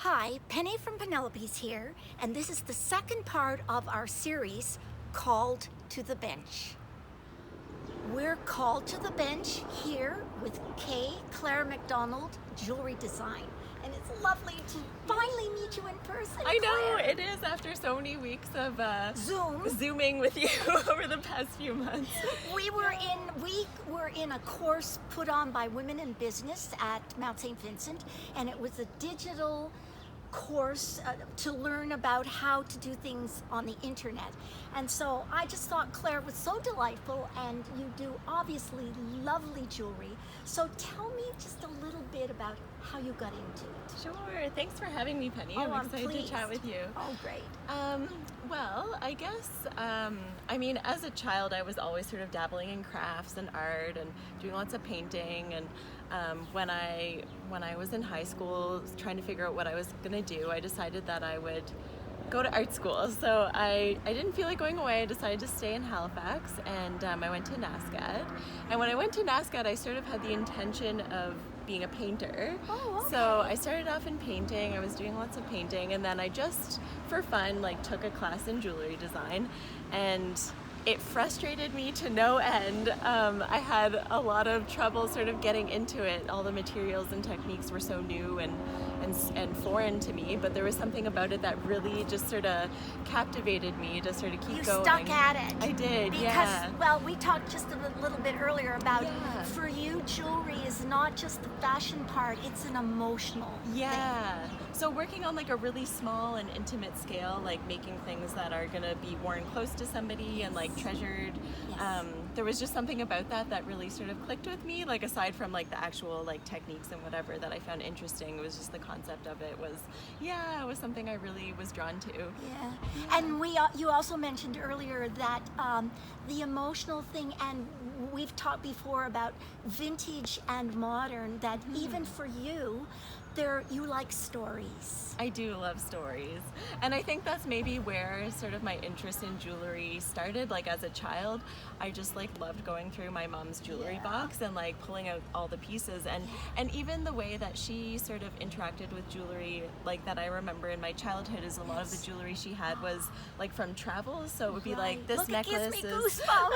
Hi, Penny from Penelope's here, and this is the second part of our series called to the Bench. We're called to the bench here with Claire McDonald Jewelry Design, and it's lovely to finally meet you in person. I know, Claire. it is after so many weeks of Zooming with you over the past few months. We were in a course put on by Women in Business at Mount St. Vincent, and it was a digital course to learn about how to do things on the internet. And so I just thought Claire was so delightful, and you do obviously lovely jewelry. So tell me just a little bit about how you got into it. Sure, thanks for having me, Penny. Oh, I'm excited pleased to chat with you. Oh, great. Well, I guess, as a child, I was always sort of dabbling in crafts and art and doing lots of painting. And when I was in high school, trying to figure out what I was going to do, I decided that I would go to art school. So I didn't feel like going away. I decided to stay in Halifax, and I went to NASCAD. And when I went to NASCAD, I sort of had the intention of being a painter. Oh, okay. So I started off in painting. I was doing lots of painting, and then I just, for fun, took a class in jewelry design, and it frustrated me to no end. I had a lot of trouble sort of getting into it. All the materials and techniques were so new and foreign to me, but there was something about it that really just sort of captivated me to sort of keep going. You stuck at it. I did, because, well, we talked just a little bit earlier about, Yeah. for you, jewelry is not just the fashion part, it's an emotional Yeah. So working on a really small and intimate scale, making things that are gonna be worn close to somebody and treasured. Yes. There was just something about that really sort of clicked with me. Aside from the actual techniques and whatever that I found interesting, it was just the concept of it was something I really was drawn to. Yeah. And you also mentioned earlier that the emotional thing, and we've talked before about vintage and modern, that even for you, you like stories. I do love stories, and I think that's maybe where sort of my interest in jewelry started. As a child, I just loved going through my mom's jewelry box and pulling out all the pieces, and even the way that she sort of interacted with jewelry, that I remember in my childhood, is a lot of the jewelry she had was from travels. So it would be this Look, necklace it gives me is goosebumps.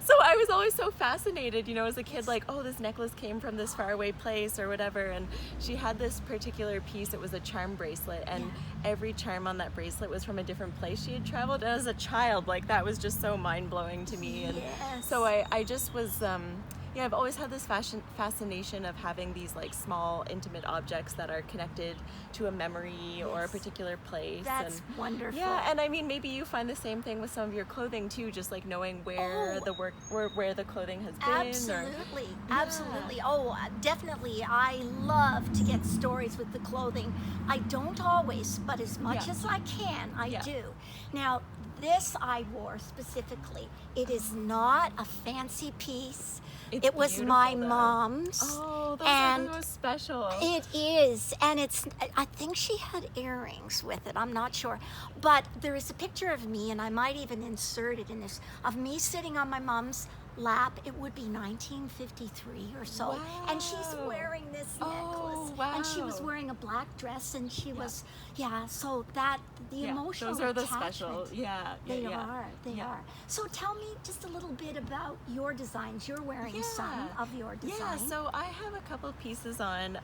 so I was always so fascinated, as a kid, oh, this necklace came from this faraway place or whatever. And she had this particular piece. It was a charm bracelet, and every charm on that bracelet was from a different place she had traveled. And as a child, that was just so mind-blowing to me. And so I just was I've always had this fascination of having these small intimate objects that are connected to a memory or a particular place. That's wonderful. Yeah, and maybe you find the same thing with some of your clothing too, just knowing where where the clothing has been. Absolutely, absolutely. Oh, definitely. I love to get stories with the clothing. I don't always, but as much as I can, I do. Now, this I wore specifically. It is not a fancy piece. It was my mom's. Oh, those and are the most special. It is, and I think she had earrings with it, I'm not sure. But there is a picture of me, and I might even insert it in this, of me sitting on my mom's lap. It would be 1953 or so. Wow. And she's wearing this necklace. Wow. And she was wearing a black dress, and she was, so the emotional those are the attachment. special. They are. So tell me just a little bit about your designs. You're wearing some of your design. Yeah, so I have a couple pieces on,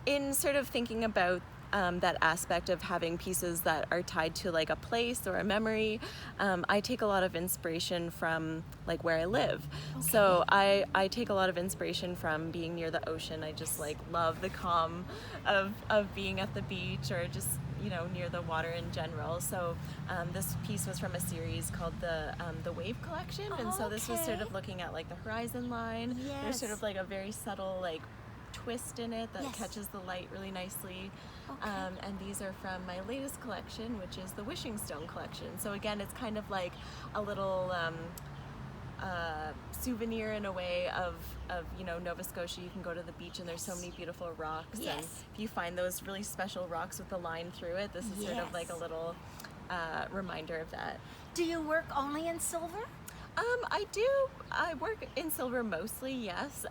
in sort of thinking about that aspect of having pieces that are tied to a place or a memory. I take a lot of inspiration from where I live. Okay. So I take a lot of inspiration from being near the ocean. I just love the calm of being at the beach, or just near the water in general. So this piece was from a series called the Wave Collection, and so this was sort of looking at the horizon line. Yes. There's sort of a very subtle twist in it that catches the light really nicely. Okay. And these are from my latest collection, which is the Wishing Stone collection. So again, it's kind of a little souvenir in a way of Nova Scotia. You can go to the beach and there's so many beautiful rocks. Yes. And if you find those really special rocks with the line through it, this is sort of a little reminder of that. Do you work only in silver? I do. I work in silver mostly. Yes.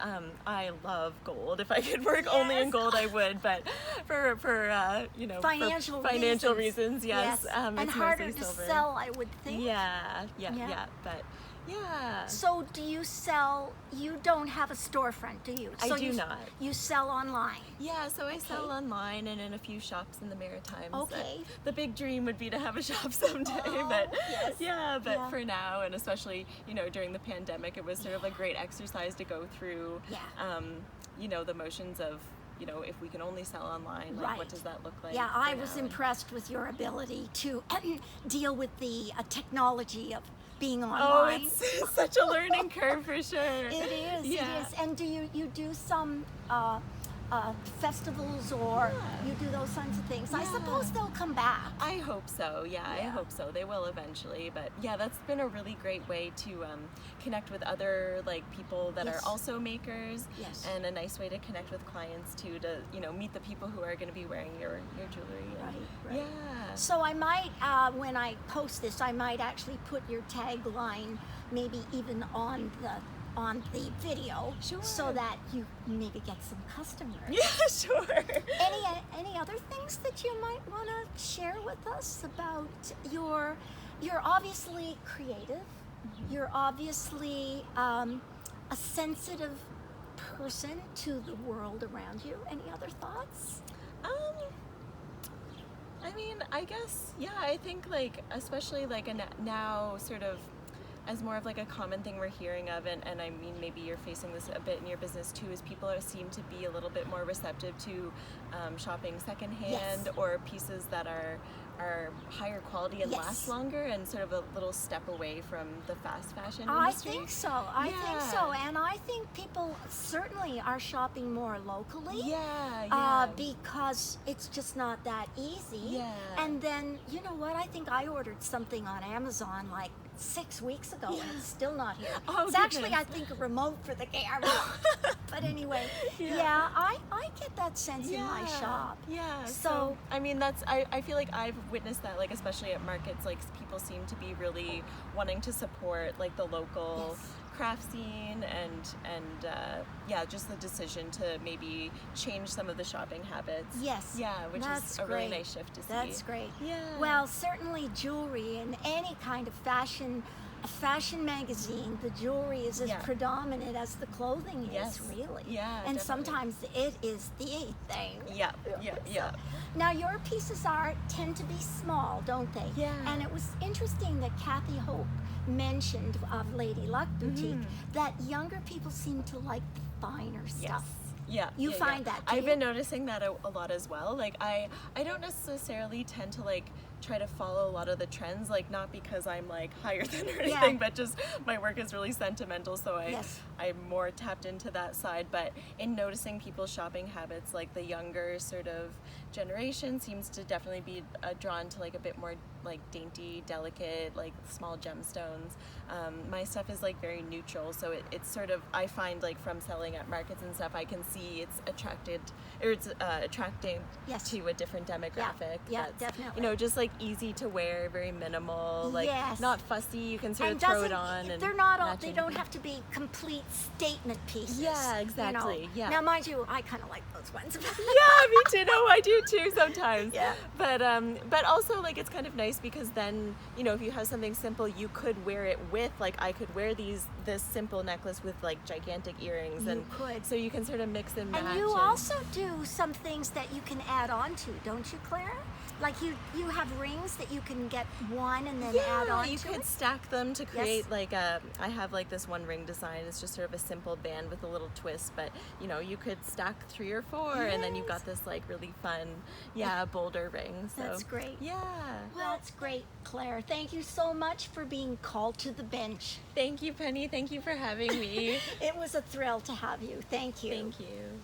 I love gold. If I could work only in Yes. gold, I would. But for you know, Financial for financial reasons. reasons, yes. And it's harder mostly to silver. sell, I would think. Yeah. Yeah. But yeah. So do you sell, you don't have a storefront, do you? I So do you, not. You sell online. Yeah, so I sell Okay. online and in a few shops in the Maritimes. Okay. The big dream would be to have a shop someday, Oh, but yes. yeah, but Yeah. for now, and especially, you know, during the pandemic, it was sort of a great exercise to go through, Yeah. you know, the motions of, you know, if we can only sell online, like Right. what does that look like? Yeah, for I was now? impressed with your ability to deal with the technology of being Oh, online. it's such a learning curve for sure. It is, Yeah. it is. And do you do some festivals or Yeah. you do those kinds of things? I Yeah. suppose they'll come back. I hope so. Yeah, I Yeah. hope so. They will eventually. But yeah, that's been a really great way to connect with other like people that Yes. are also makers, Yes. and a nice way to connect with clients too. To meet the people who are going to be wearing your jewelry. And, Right. Yeah. So I might, when I post this, I might actually put your tagline, maybe even on the video, Sure. so that you maybe get some customers. Yeah, sure. Any other things that you might want to share with us about you're obviously creative. You're obviously a sensitive person to the world around you. Any other thoughts? I mean, I guess, yeah, I think like, especially like now sort of as more of like a common thing we're hearing of, and I mean maybe you're facing this a bit in your business too, is people seem to be a little bit more receptive to shopping secondhand Yes. or pieces that are higher quality and Yes. last longer, and sort of a little step away from the fast fashion I industry. think so. I think so. Yeah. And I think people certainly are shopping more locally. Yeah. Because it's just not that easy. Yeah. And then, you know what? I think I ordered something on Amazon like 6 weeks ago and it's still not here. Oh, it's actually, goodness. I think, a remote for the camera. But anyway, Yeah. I get that sense in my shop. Yeah. So- I mean, I feel like I've witnessed that, like especially at markets, like people seem to be really wanting to support like the local Yes. craft scene, and yeah, just the decision to maybe change some of the shopping habits. Yes. Yeah, which That's is a really great. nice shift to see. That's great. Yeah. Well, certainly jewelry and any kind of fashion, a fashion magazine, the jewelry is as Yeah. predominant as the clothing Yes. is, really. Yeah, And definitely. sometimes it is the thing. Yeah. Now your pieces tend to be small, don't they? Yeah. And it was interesting that Kathy Hope mentioned of Lady Luck Boutique that younger people seem to like the finer stuff. Yeah. You yeah, find yeah. that, do I've you? been noticing that a lot as well. Like I don't necessarily tend to like try to follow a lot of the trends, like not because I'm like higher than or anything, but just my work is really sentimental, so Yes. I'm more tapped into that side. But in noticing people's shopping habits, like the younger sort of generation seems to definitely be drawn to like a bit more like dainty, delicate, like small gemstones. My stuff is like very neutral, so it's sort of, I find like from selling at markets and stuff, I can see it's attracting Yes. to a different demographic. Yeah, that's, definitely. You know, just like easy to wear, very minimal, like Yes. not fussy. You can sort And of throw it doesn't- on. And they're not all, match they it. don't have to be complete statement pieces. Yeah, you know. exactly, yeah. Now, mind you, I kind of like those ones. Yeah, me too. No, I do too sometimes. Yeah. But also like it's kind of nice because then, you know, if you have something simple, you could wear it with, like I could wear this simple necklace with like gigantic earrings, You and could. so you can sort of mix and match. And you also do some things that you can add on to, don't you, Clara? Like you have rings that you can get one and then add on you to could it? stack them to create Yes. like I have like this one ring design. It's just sort of a simple band with a little twist, but you know, you could stack 3 or 4 and then you've got this like really fun, bolder ring. So That's great. Yeah. Well, that's great, Claire. Thank you so much for being called to the bench. Thank you, Penny. Thank you for having me. It was a thrill to have you. Thank you. Thank you.